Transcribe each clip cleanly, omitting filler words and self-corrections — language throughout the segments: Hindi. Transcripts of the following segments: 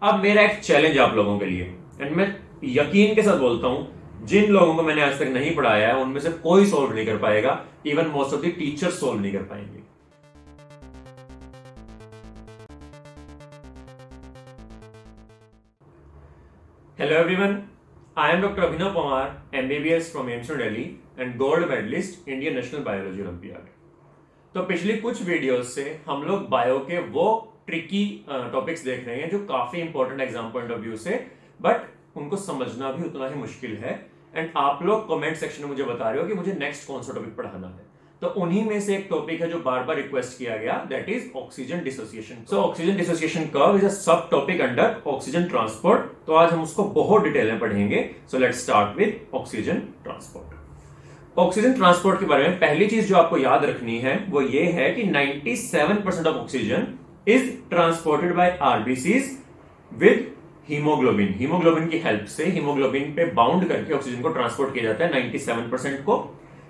अब मेरा एक चैलेंज आप लोगों के लिए, एंड मैं यकीन के साथ बोलता हूं जिन लोगों को मैंने आज तक नहीं पढ़ाया है उनमें से कोई सोल्व नहीं कर पाएगा, even most of the teachers solve नहीं कर पाएंगे। Hello everyone, I am doctor Abhinav Pawar, MBBS from AIIMS New Delhi and gold medalist Indian national biology olympiad. तो पिछली कुछ वीडियोस से हम लोग बायो के वो ट्रिकी टॉपिक्स देख रहे हैं जो काफी important exam point of view से, बट उनको समझना भी उतना ही मुश्किल है। एंड आप लोग कमेंट सेक्शन में मुझे बता रहे हो कि मुझे नेक्स्ट कौन सा टॉपिक पढ़ाना है, तो उन्हीं में से एक टॉपिक है जो बार बार रिक्वेस्ट किया गया, that is oxygen dissociation. So oxygen dissociation curve is a सब टॉपिक अंडर ऑक्सीजन ट्रांसपोर्ट। तो आज हम उसको बहुत डिटेल में पढ़ेंगे। So let's start with oxygen transport. Oxygen transport के बारे में पहली चीज जो आपको याद रखनी है वो ये है कि 97% of oxygen is transported by RBCs with haemoglobin. Haemoglobin की हेल्प से हीमोग्लोबिन पे बाउंड करके ऑक्सीजन को ट्रांसपोर्ट किया जाता है 97% को,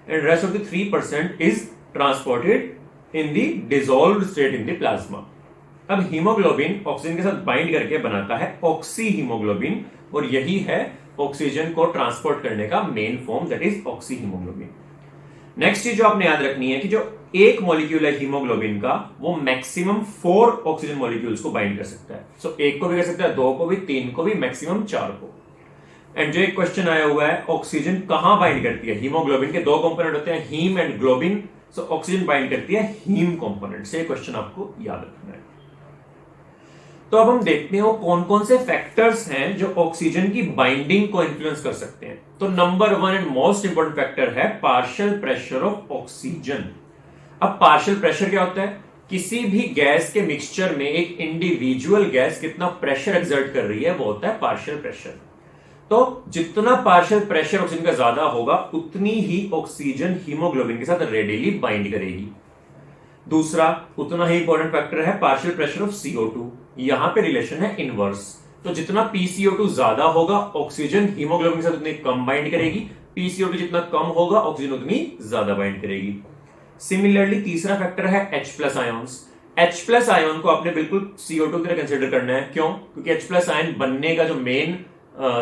and rest of the 3% is transported in the dissolved state in the plasma. अब हीमोग्लोबिन ऑक्सीजन के साथ बाइंड करके बनाता है ऑक्सी हीमोग्लोबिन, और यही है ऑक्सीजन को ट्रांसपोर्ट करने का main form, that is oxy haemoglobin. Next चीज जो आपने याद रखनी है कि जो एक मॉलिक्यूल है हीमोग्लोबिन का वो मैक्सिमम 4 ऑक्सीजन मॉलिक्यूल्स को बाइंड कर सकता है। सो एक को भी कर सकता है, 2 को भी, 3 को भी, मैक्सिमम 4 को। एंड जो एक क्वेश्चन आया हुआ है, ऑक्सीजन कहां बाइंड करती है? हीमोग्लोबिन के 2 कंपोनेंट होते हैं, heme and globin. So oxygen bind करती है हीम कंपोनेंट से। क्वेश्चन आपको याद रखना है। तो अब हम देखते हैं कौन कौन से फैक्टर्स हैं जो ऑक्सीजन की बाइंडिंग को इन्फ्लुएंस कर सकते हैं। तो number 1 and most important factor है पार्शियल प्रेशर ऑफ ऑक्सीजन। अब पार्शियल प्रेशर क्या होता है? किसी भी गैस के मिक्सचर में एक इंडिविजुअल गैस कितना प्रेशर एक्सर्ट कर रही है वो होता है पार्शियल प्रेशर। तो जितना पार्शियल प्रेशर ऑक्सीजन का ज्यादा होगा उतनी ही ऑक्सीजन हीमोग्लोबिन के साथ रेडिली बाइंड करेगी। दूसरा उतना ही इंपॉर्टेंट फैक्टर है पार्शियल प्रेशर ऑफ CO2। यहां पे रिलेशन है इनवर्स। तो जितना PCO2 ज्यादा होगा ऑक्सीजन हीमोग्लोबिन के साथ उतनी कम बाइंड करेगी, PCO2 जितना कम होगा ऑक्सीजन उतनी ज्यादा बाइंड करेगी। सिमिलरली तीसरा फैक्टर है H+ आयंस। H+ आयन को आपने बिल्कुल CO2 की तरह कंसीडर करना है। क्यों? क्योंकि H+ आयन बनने का जो मेन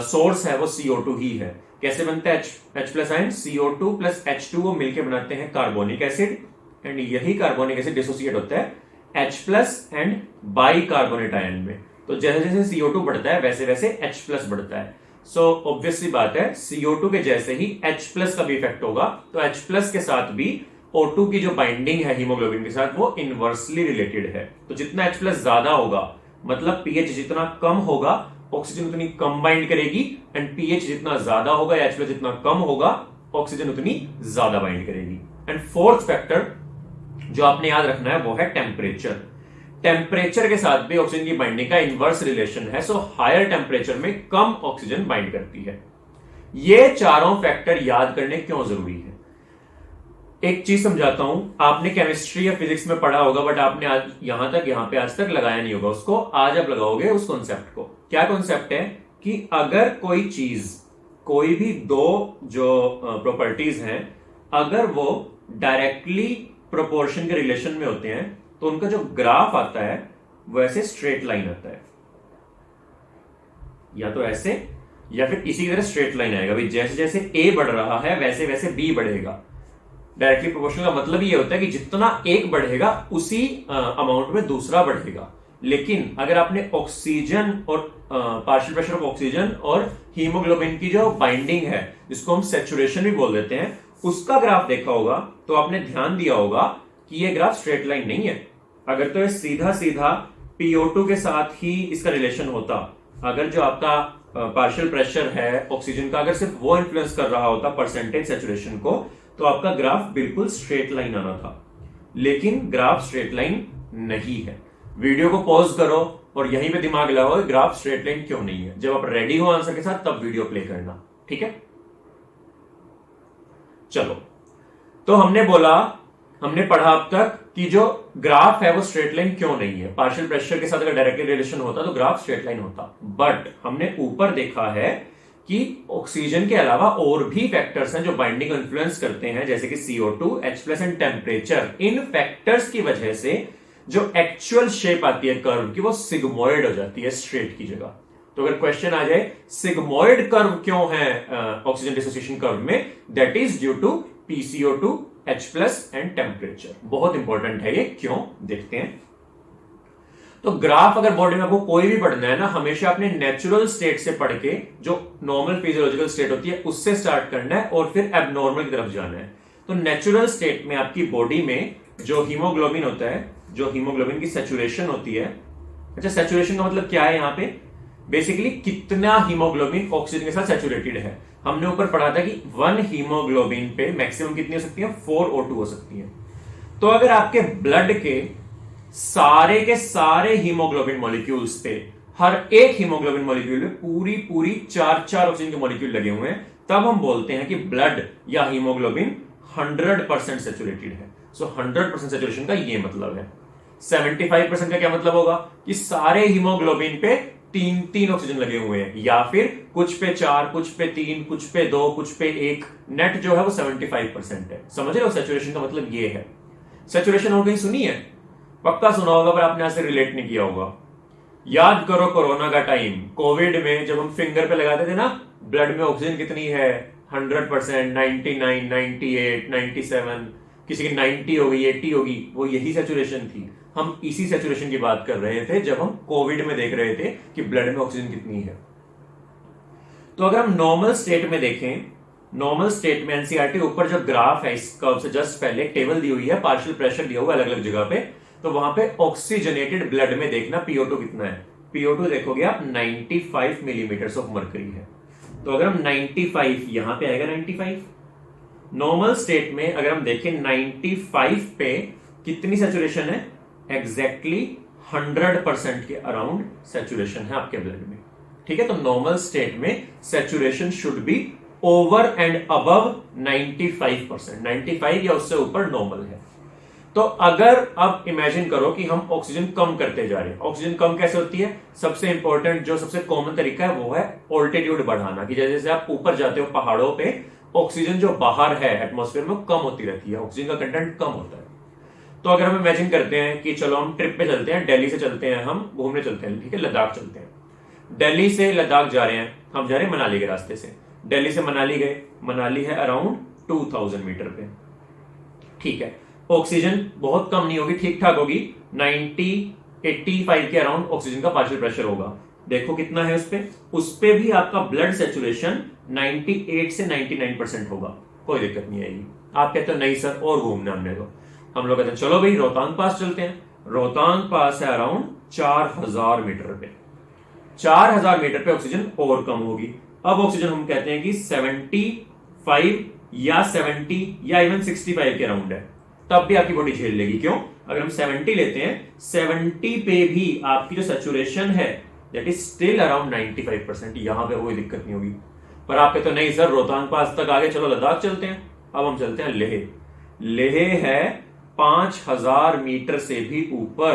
सोर्स है वो CO2 ही है। कैसे बनता है H+ ion? CO2 plus H2O मिलकर बनाते हैं कार्बोनिक एसिड, एंड यही कार्बोनिक एसिड डिसोसिएट होता है H+ and by carbonate ion में। तो जैसे जैसे CO2 बढ़ता है वैसे वैसे H+ बढ़ता है। सो ऑब्वियसली बात है CO2 के जैसे ही H+ का भी इफेक्ट होगा, तो H+ के साथ भी O2 की जो बाइंडिंग है हीमोग्लोबिन के साथ वो इनवर्सली रिलेटेड है। तो जितना H+ ज्यादा होगा मतलब pH जितना कम होगा ऑक्सीजन उतनी कम बाइंड करेगी, एंड pH जितना ज्यादा होगा या H+ जितना कम होगा ऑक्सीजन उतनी ज्यादा बाइंड करेगी। एंड फोर्थ फैक्टर जो आपने याद रखना है वो है टेम्परेचर। टेम्परेचर के साथ भी ऑक्सीजन की बाइंडिंग का इनवर्स रिलेशन है। सो हायर टेम्परेचर में कम ऑक्सीजन बाइंड करती है। ये चारों फैक्टर याद करने क्यों जरूरी है? एक चीज समझाता हूं, आपने केमिस्ट्री या फिजिक्स में पढ़ा होगा बट आपने आज यहां पे आज तक लगाया नहीं होगा उसको। आज आप लगाओगे उस कॉन्सेप्ट को। क्या कॉन्सेप्ट है कि अगर कोई चीज, कोई भी दो जो प्रॉपर्टीज हैं, अगर वो डायरेक्टली प्रोपोर्शन के रिलेशन में होते हैं तो उनका जो ग्राफ आता है वो ऐसे स्ट्रेट लाइन आता है, या तो ऐसे या फिर इसी की तरह स्ट्रेट लाइन आएगा। भाई जैसे जैसे A बढ़ रहा है वैसे वैसे B बढ़ेगा। डायरेक्टली प्रोपोर्शनल का मतलब ये होता है कि जितना एक बढ़ेगा उसी अमाउंट में दूसरा बढ़ेगा। लेकिन अगर आपने ऑक्सीजन और पार्शियल प्रेशर ऑफ ऑक्सीजन और हीमोग्लोबिन की जो बाइंडिंग है जिसको हम सैचुरेशन भी बोल देते हैं उसका ग्राफ देखा होगा तो आपने ध्यान दिया होगा कि ये ग्राफ स्ट्रेट लाइन नहीं है। अगर तो ये सीधा सीधा PO2 के साथ ही इसका रिलेशन होता, अगर जो आपका पार्शियल प्रेशर है ऑक्सीजन का अगर सिर्फ वो इन्फ्लुएंस कर रहा होता परसेंटेज सैचुरेशन को, तो आपका ग्राफ बिल्कुल स्ट्रेट लाइन आना था। लेकिन ग्राफ स्ट्रेट लाइन नहीं है। वीडियो को पॉज करो और यहीं पे दिमाग लगाओ ग्राफ स्ट्रेट लाइन क्यों नहीं है। जब आप रेडी हो आंसर के साथ तब वीडियो प्ले करना, ठीक है? चलो, तो हमने पढ़ा अब तक कि जो ग्राफ है वो स्ट्रेट लाइन क्यों नहीं है। पार्शियल प्रेशर के साथ अगर डायरेक्टली रिलेशन होता तो ग्राफ स्ट्रेट लाइन होता, बट हमने ऊपर देखा है कि ऑक्सीजन के अलावा और भी फैक्टर्स हैं जो बाइंडिंग को इन्फ्लुएंस करते हैं, जैसे कि CO2, H+ and temperature. In factors की वजह से जो एक्चुअल शेप आती है कर्व की वो सिग्मोइड हो जाती है स्ट्रेट की जगह। तो अगर क्वेश्चन आ जाए सिग्मोइड कर्व क्यों है ऑक्सीजन डिसोसिएशन कर्व में, that is due to PCO2 H+ and temperature. बहुत इंपॉर्टेंट है ये, क्यों देखते हैं। तो ग्राफ अगर बॉडी में आपको कोई भी पढ़ना है ना, हमेशा अपने नेचुरल स्टेट से पढ़ के, जो नॉर्मल फिजियोलॉजिकल स्टेट होती है उससे स्टार्ट करना है और फिर एबनॉर्मल की तरफ जाना है। तो नेचुरल स्टेट में आपकी बॉडी में जो हीमोग्लोबिन होता है, जो हीमोग्लोबिन की सैचुरेशन होती है, अच्छा सैचुरेशन का मतलब क्या है यहाँ पे, बेसिकली कितना हीमोग्लोबिन ऑक्सीजन के साथ सैचुरेटेड है। हमने ऊपर पढ़ा था कि 1 हीमोग्लोबिन पे मैक्सिमम कितनी हो सकती है, 4 O2 हो सकती है। तो अगर आपके ब्लड के सारे हीमोग्लोबिन मॉलिक्यूल्स पे, हर एक हीमोग्लोबिन मॉलिक्यूल में पूरी 4 ऑक्सीजन के मॉलिक्यूल लगे हुए हैं, तब हम बोलते हैं कि ब्लड या हीमोग्लोबिन 100% सैचुरेटेड है। सो 100% सैचुरेशन का ये मतलब है। 75% का क्या मतलब होगा कि सारे हीमोग्लोबिन पे 3 ऑक्सीजन लगे हुए हैं, या फिर कुछ पे 4, कुछ पे 3, कुछ पे 2, कुछ पे 1, नेट जो है वो 75% है। समझ रहे हो, सैचुरेशन का मतलब ये है। सैचुरेशन और कहीं सुनी है? पक्का सुना होगा पर आपने ऐसे रिलेट नहीं किया होगा। याद करो कोरोना का टाइम, कोविड में जब हम फिंगर पे लगाते थे ना, ब्लड में ऑक्सीजन कितनी है, 100%, 99, 98, 97, किसी की 90 होगी, 80 होगी, वो यही सैचुरेशन थी। हम इसी सैचुरेशन की बात कर रहे थे जब हम कोविड में देख रहे थे कि ब्लड में ऑक्सीजन कितनी है। तो अगर हम नॉर्मल स्टेट में देखें, नॉर्मल स्टेट में एनसीईआरटी ऊपर जो ग्राफ है इस कर्व से जस्ट पहले एक टेबल दी हुई है, पार्शियल प्रेशर दिया हुआ अलग अलग जगह पे, तो वहां पे ऑक्सीजनेटेड ब्लड में देखना PO2 कितना है। PO2 देखोगे आप 95 मिलीमीटर ऑफ मर्करी है। तो अगर हम 95, यहां पे आएगा 95। नॉर्मल स्टेट में अगर हम देखें 95 पे कितनी सैचुरेशन है, एग्जैक्टली 100% के अराउंड सैचुरेशन है आपके ब्लड में। ठीक है, तो नॉर्मल स्टेट में saturation should be over and above 95%, 95 या उससे ऊपर नॉर्मल है। तो अगर अब इमेजिन करो कि हम ऑक्सीजन कम करते जा रहे हैं, ऑक्सीजन कम कैसे होती है, सबसे इंपॉर्टेंट जो सबसे कॉमन तरीका है वो है ऑल्टीट्यूड बढ़ाना, कि जैसे जैसे आप ऊपर जाते हो पहाड़ों पे, ऑक्सीजन जो बाहर है एटमॉस्फेयर में कम होती रहती है, ऑक्सीजन का कंटेंट कम होता है। तो अगर हम इमेजिन करते हैं कि चलो हम ट्रिप पे चलते हैं, दिल्ली से चलते हैं, हम घूमने चलते हैं, ठीक है, लद्दाख चलते हैं। दिल्ली से लद्दाख जा रहे हैं, हम जा रहे हैं मनाली के रास्ते से। दिल्ली से मनाली गए, मनाली है अराउंड 2000 मीटर पे, ठीक है। ऑक्सीजन बहुत कम नहीं होगी, ठीक ठाक होगी, 85 के अराउंड ऑक्सीजन का पार्शियल प्रेशर होगा। देखो कितना है उस पे भी आपका ब्लड सैचुरेशन 98 से 99% होगा, कोई दिक्कत नहीं आएगी। आप कहते हो नहीं सर और घूमना हमने, तो हम लोग कहते हैं चलो भाई रोहतांग पास चलते हैं। रोहतांग पास है अराउंड 4000 मीटर पे, 4000 मीटर पे ऑक्सीजन और कम होगी। अब ऑक्सीजन हम कहते हैं कि 75 या 70 या इवन 65 के अराउंड है, तब भी आपकी बॉडी झेल लेगी। क्यों? अगर हम 70 लेते हैं, 70 पे भी आपकी जो सैचुरेशन है दैट इज स्टिल अराउंड 95%, यहां पे कोई दिक्कत नहीं होगी। पर आप कहते हो नहीं सर रोहतांग पास तक आगे, चलो लद्दाख चलते हैं। अब हम चलते हैं लेह। लेह है 5000 मीटर से भी ऊपर,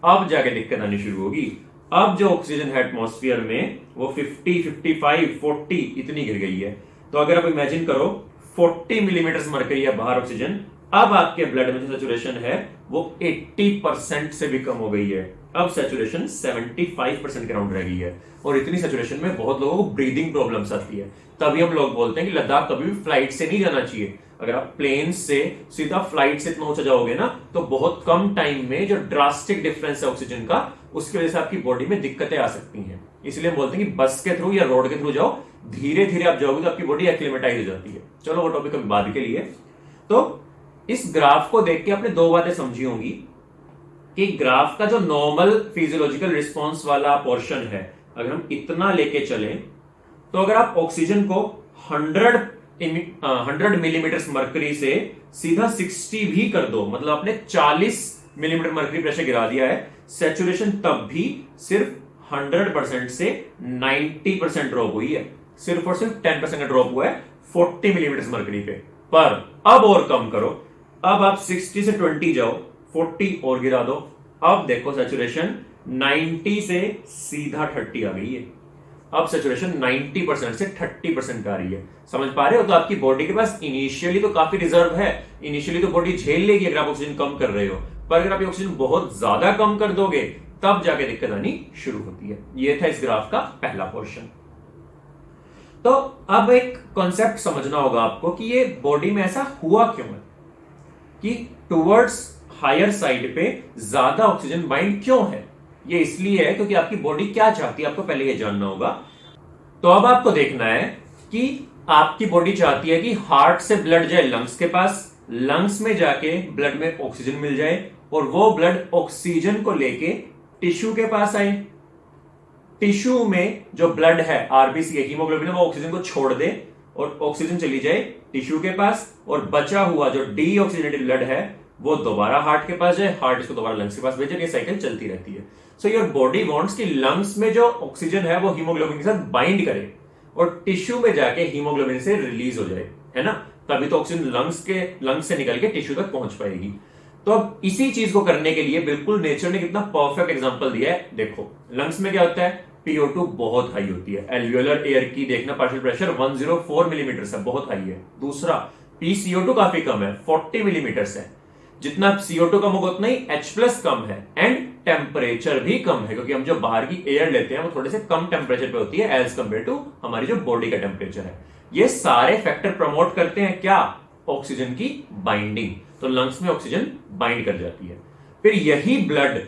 अब जाके दिक्कत आनी शुरू होगी। अब जो ऑक्सीजन है एटमॉस्फेयर में वो 50, 55, 40 इतनी गिर गई है। तो अगर आप इमेजिन करो 40 मिलीमीटर मरकरी है बाहर ऑक्सीजन, अब आपके ब्लड में जो सैचुरेशन है वो 80% से भी कम हो गई है। अब सैचुरेशन 75% के अराउंड रह गई है, और इतनी सैचुरेशन में बहुत लोगों को ब्रीदिंग प्रॉब्लम्स आती है। तभी हम लोग बोलते हैं कि लद्दाख कभी भी फ्लाइट से नहीं जाना चाहिए। अगर आप प्लेन से सीधा फ्लाइट से इतना ऊंचा जाओगे ना, तो बहुत कम टाइम में जो ड्रास्टिक डिफरेंस है ऑक्सीजन का, उसकी वजह से आपकी बॉडी में दिक्कतें आ सकती हैं। इसलिए हम बोलते हैं कि बस के थ्रू या रोड के थ्रू जाओ, धीरे धीरे आप जाओगे तो आपकी बॉडी एक्लिमेटाइज हो जाती है। चलो वो टॉपिक अभी बाद के लिए। तो इस ग्राफ को देख के आपने दो बातें समझी होंगी कि ग्राफ का जो नॉर्मल फिजियोलॉजिकल रिस्पॉन्स वाला पोर्शन है, अगर हम इतना लेके चलें, तो अगर आप ऑक्सीजन को 100 मिलीमीटर मर्करी से सीधा 60 भी कर दो, मतलब आपने 40 मिलीमीटर मर्करी प्रेशर गिरा दिया है, सैचुरेशन तब भी सिर्फ 100% से 90% ड्रॉप हुई है, सिर्फ और सिर्फ 10% का ड्रॉप हुआ है 40 मिलीमीटर मर्करी पे। पर अब और कम करो, अब आप 60 से 20 जाओ, 40 और गिरा दो, अब देखो सैचुरेशन 90 से सीधा 30 आ गई है। अब सैचुरेशन 90% से 30% आ रही है। समझ पा रहे हो? तो आपकी बॉडी के पास इनिशियली तो काफी रिजर्व है, इनिशियली तो बॉडी झेल लेगी अगर आप ऑक्सीजन कम कर रहे हो, पर अगर आप ये ऑक्सीजन बहुत ज्यादा कम कर दोगे तब जाके दिक्कत आनी शुरू होती है। ये था इस ग्राफ का पहला पोर्शन। तो अब एक कॉन्सेप्ट समझना होगा आपको कि ये बॉडी में ऐसा हुआ क्यों है कि टुवर्ड्स हायर साइड पे ज्यादा ऑक्सीजन बाइंड क्यों है। ये इसलिए है क्योंकि आपकी बॉडी क्या चाहती है, आपको पहले ये जानना होगा। तो अब आपको देखना है कि आपकी बॉडी चाहती है कि हार्ट से ब्लड जाए लंग्स के पास, लंग्स में जाके ब्लड में ऑक्सीजन मिल जाए और वो ब्लड ऑक्सीजन को लेके टिश्यू के पास आए। टिश्यू में जो ब्लड है, आरबीसी है, हीमोग्लोबिन है, वो ऑक्सीजन को छोड़ दे और ऑक्सीजन चली जाए टिश्यू के पास और बचा हुआ जो डीऑक्सीजनेटेड ब्लड है वो दोबारा हार्ट के पास जाए, हार्ट इसको दोबारा लंग्स के पास भेजे। ये साइकिल चलती रहती है। सो योर बॉडी वांट्स कि लंग्स में जो ऑक्सीजन है वो हीमोग्लोबिन के साथ बाइंड करे और टिश्यू में जाके हीमोग्लोबिन से रिलीज हो जाए, है ना। तभी तो ऑक्सीजन लंग्स से निकल के टिश्यू तक पहुंच पाएगी। तो अब इसी चीज को करने के लिए बिल्कुल नेचर ने कितना परफेक्ट एग्जांपल दिया है। देखो लंग्स में क्या होता है, PO2 बहुत हाई होती है। एल्वियोलर एयर की देखना पार्शियल प्रेशर 104 मिलीमीटर है, बहुत हाई है। दूसरा PCO2 काफी कम है, 40 मिलीमीटर है। जितना CO2 कम होगा उतना ही H+ कम है एंड टेम्परेचर भी कम है, क्योंकि हम जो बाहर की एयर लेते हैं वो थोड़े से कम टेम्परेचर पे होती है एज कंपेयर टू हमारी जो बॉडी का टेम्परेचर है। ये सारे फैक्टर प्रमोट करते हैं क्या, ऑक्सीजन की बाइंडिंग। तो लंग्स में ऑक्सीजन बाइंड कर जाती है। फिर यही ब्लड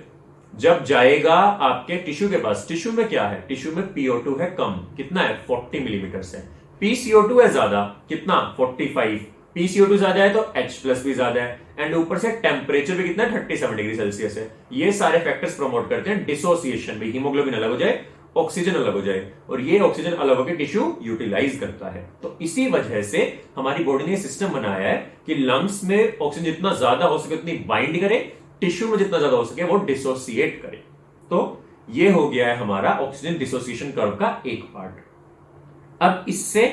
जब जाएगा आपके टिश्यू के पास, टिश्यू में क्या है, टिश्यू में PO2 है कम, कितना है 40 मिलीमीटर है। PCO2 है ज्यादा, कितना 45। PCO2 ज्यादा है तो H+ भी ज्यादा है एंड ऊपर से टेम्परेचर भी कितना 37 डिग्री सेल्सियस है। ये सारे फैक्टर्स प्रमोट करते हैं डिसोसिएशन में, हीमोग्लोबिन अलग हो जाए, ऑक्सीजन अलग हो जाए और ये ऑक्सीजन अलग होकर टिश्यू यूटिलाइज करता है। तो इसी वजह से हमारी बॉडी ने सिस्टम बनाया है कि लंग्स में ऑक्सीजन जितना ज्यादा हो सके उतनी बाइंड करे, टिश्यू में जितना ज्यादा हो सके वो डिसोसिएट करे। तो ये हो गया है हमारा ऑक्सीजन डिसोसिएशन कर्व का एक पार्ट। अब इससे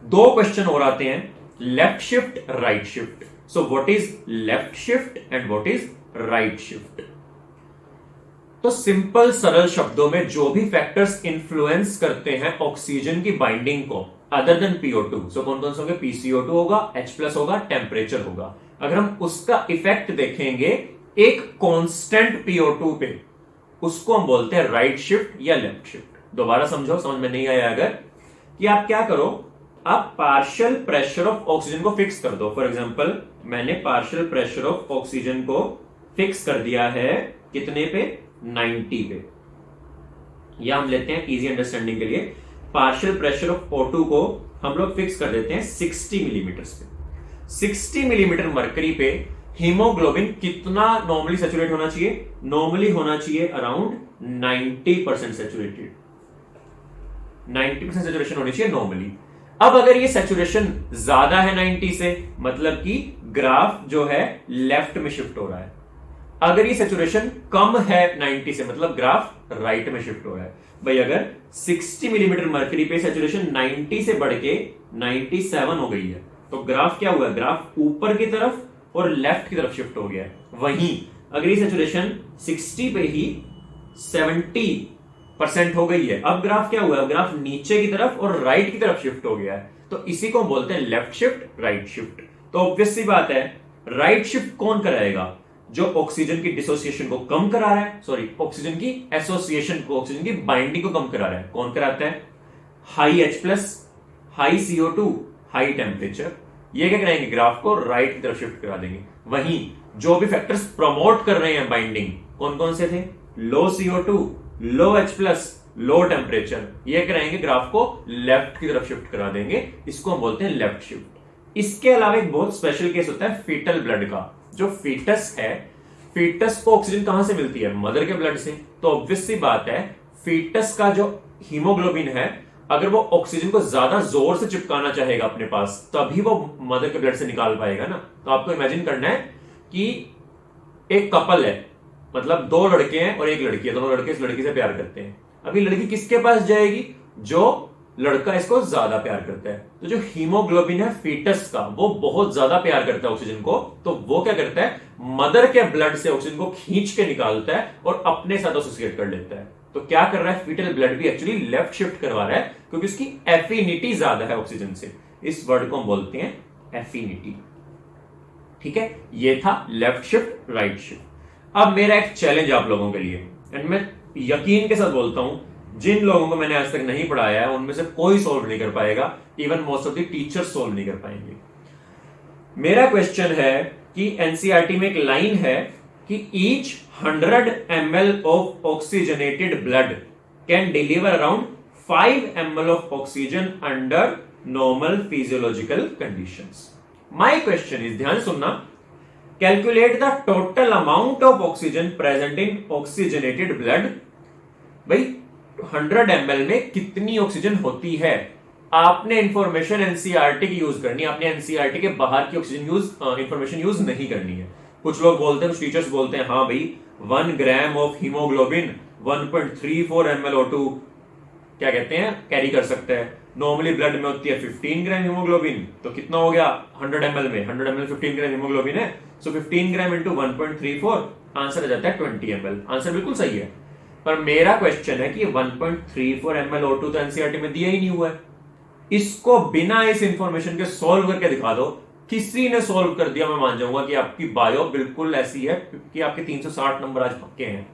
दो क्वेश्चन और आते हैं, left shift, right shift. So what is left shift and what is right shift. तो सिंपल सरल शब्दों में जो भी फैक्टर्स इंफ्लुएंस करते हैं ऑक्सीजन की बाइंडिंग को अदर देन PO2, सो कौन कौन से होंगे, PCO2 होगा, H+ होगा, टेम्परेचर होगा। अगर हम उसका इफेक्ट देखेंगे एक कांस्टेंट PO2 पे, उसको हम बोलते हैं राइट शिफ्ट या लेफ्ट शिफ्ट। दोबारा समझो, समझ में नहीं आया अगर, कि आप क्या करो, आप पार्शियल प्रेशर ऑफ ऑक्सीजन को फिक्स कर दो। फॉर एग्जांपल मैंने पार्शियल प्रेशर ऑफ ऑक्सीजन को फिक्स कर दिया है कितने पे, 90 पे। या हम लेते हैं इजी अंडरस्टैंडिंग के लिए, पार्शियल प्रेशर ऑफ O2 को हम लोग फिक्स कर देते हैं 60 मिलीमीटर पे। 60 मिलीमीटर मरकरी पे हीमोग्लोबिन कितना नॉर्मली सैचुरेट होना चाहिए, नॉर्मली होना चाहिए अराउंड 90% सैचुरेटेड, 90% सैचुरेशन होनी चाहिए नॉर्मली। अब अगर ये सैचुरेशन ज्यादा है 90 से, मतलब कि ग्राफ जो है लेफ्ट में शिफ्ट हो रहा है। अगर ये सैचुरेशन कम है 90 से, मतलब ग्राफ राइट में शिफ्ट हो रहा है। भाई अगर 60 मिलीमीटर मरकरी पे सैचुरेशन 90 से बढ़ के 97 हो गई है तो ग्राफ क्या हुआ, ग्राफ ऊपर की तरफ और लेफ्ट की तरफ शिफ्ट हो गया है। वहीं अगर ये सैचुरेशन 60 पे ही 70% हो गई है, अब ग्राफ क्या हुआ है, ग्राफ नीचे की तरफ और राइट की तरफ शिफ्ट हो गया है। तो इसी को बोलते हैं लेफ्ट शिफ्ट, राइट शिफ्ट। तो ऑब्वियस सी बात है, राइट शिफ्ट कौन कराएगा, जो ऑक्सीजन की डिसोसिएशन को कम करा रहा है, सॉरी ऑक्सीजन की एसोसिएशन को, ऑक्सीजन की बाइंडिंग को कम करा रहा है। कौन कराता है, high H+, high CO2, high temperature. ये क्या कराएंगे, ग्राफ को राइट की तरफ शिफ्ट करा देंगे। वहीं जो भी फैक्टर्स प्रमोट कर रहे हैं बाइंडिंग, कौन कौन से थे, लो CO2, लो H+, लो टेम्परेचर, ये कराएंगे ग्राफ को लेफ्ट की तरफ शिफ्ट करा देंगे। इसको हम बोलते हैं लेफ्ट शिफ्ट। इसके अलावा एक बहुत स्पेशल केस होता है फीटल ब्लड का। जो फीटस है, फीटस को ऑक्सीजन कहां से मिलती है, मदर के ब्लड से। तो ऑब्वियस सी बात है, फीटस का जो हीमोग्लोबिन है, अगर वो ऑक्सीजन को ज्यादा जोर से चिपकाना चाहेगा अपने पास, तभी वो मदर के ब्लड से निकाल पाएगा ना। तो आपको इमेजिन करना है कि एक कपल है, मतलब दो लड़के हैं और एक लड़की है, दोनों लड़के इस लड़की से प्यार करते हैं। अभी लड़की किसके पास जाएगी, जो लड़का इसको ज्यादा प्यार करता है। तो जो हीमोग्लोबिन है फीटस का, वो बहुत ज्यादा प्यार करता है ऑक्सीजन को। तो वो क्या करता है, मदर के ब्लड से ऑक्सीजन को खींच के निकालता है और अपने साथ एसोसिएट कर लेता है। तो क्या कर रहा है, फीटल ब्लड भी एक्चुअली लेफ्ट शिफ्ट करवा रहा है, क्योंकि उसकी एफिनिटी ज्यादा है ऑक्सीजन से। इस वर्ड को हम बोलते हैं एफिनिटी। ठीक है, ये था लेफ्ट शिफ्ट, राइट शिफ्ट। अब मेरा एक चैलेंज आप लोगों के लिए, एंड मैं यकीन के साथ बोलता हूं जिन लोगों को मैंने आज तक नहीं पढ़ाया है उनमें से कोई सोल्व नहीं कर पाएगा, even most of the teachers solve नहीं कर पाएंगे। मेरा क्वेश्चन है कि एनसीईआरटी में एक लाइन है कि each 100 ml of oxygenated blood can deliver around 5 ml of oxygen under normal physiological conditions. My question is, ध्यान सुनना, calculate the total amount of oxygen present in oxygenated blood. भाई 100 ml में कितनी ऑक्सीजन होती है? आपने इंफॉर्मेशन एनसीईआरटी की यूज करनी है, आपने एनसीईआरटी के बाहर की ऑक्सीजन इंफॉर्मेशन यूज नहीं करनी है। कुछ लोग बोलते हैं, कुछ टीचर्स बोलते हैं, हाँ भाई 1 gram of haemoglobin 1.34 ml O2 क्या कहते हैं कैरी कर सकते हैं। नॉर्मली ब्लड में होती है 15 ग्राम हीमोग्लोबिन, तो कितना हो गया 100 ml में, 100 ml 15 ग्राम हीमोग्लोबिन है, सो 15 ग्राम इंटू 1.34 आंसर आ जाता है 20 ml। आंसर बिल्कुल सही है, पर मेरा क्वेश्चन है कि 1.34 ml O2 तो एनसीईआरटी में दिया ही नहीं हुआ है। इसको बिना इस इंफॉर्मेशन के सॉल्व करके दिखा दो, किसी ने सॉल्व कर दिया मैं मान जाऊंगा कि आपकी बायो बिल्कुल ऐसी है कि आपके 360 नंबर आज पक्के हैं।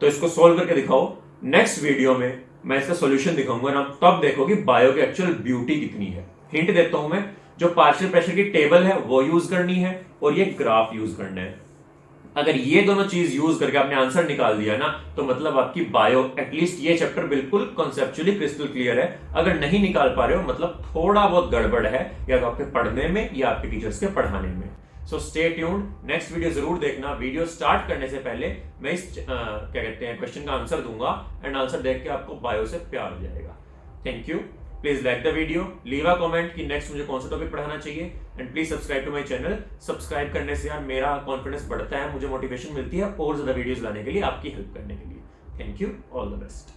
तो इसको सॉल्व करके दिखाओ, नेक्स्ट वीडियो में मैं इसका सॉल्यूशन दिखाऊंगा ना, तब देखो कि बायो की एक्चुअल ब्यूटी कितनी है। हिंट देता हूं मैं, जो पार्शियल प्रेशर की टेबल है वो यूज करनी है और ये ग्राफ यूज करना है। अगर ये दोनों चीज यूज करके आपने आंसर निकाल दिया ना, तो मतलब आपकी बायो एटलीस्ट ये चैप्टर बिल्कुल कॉन्सेप्चुअली क्रिस्टल क्लियर है। अगर नहीं निकाल पा रहे हो मतलब थोड़ा बहुत गड़बड़ है, या तो आपके पढ़ने में या आपके टीचर्स के पढ़ाने में। So stay tuned, next video जरूर देखना। वीडियो स्टार्ट करने से पहले मैं इस क्या कहते हैं क्वेश्चन का आंसर दूंगा, एंड आंसर देख के आपको बायो से प्यार हो जाएगा। Thank you. Please like the video, leave a comment कि नेक्स्ट मुझे कौन सा टॉपिक पढ़ाना चाहिए, and please subscribe to my channel. Subscribe करने से यार मेरा कॉन्फिडेंस बढ़ता है, मुझे मोटिवेशन मिलती है और ज्यादा वीडियोस लाने के लिए, आपकी हेल्प करने के लिए। Thank you, all the best.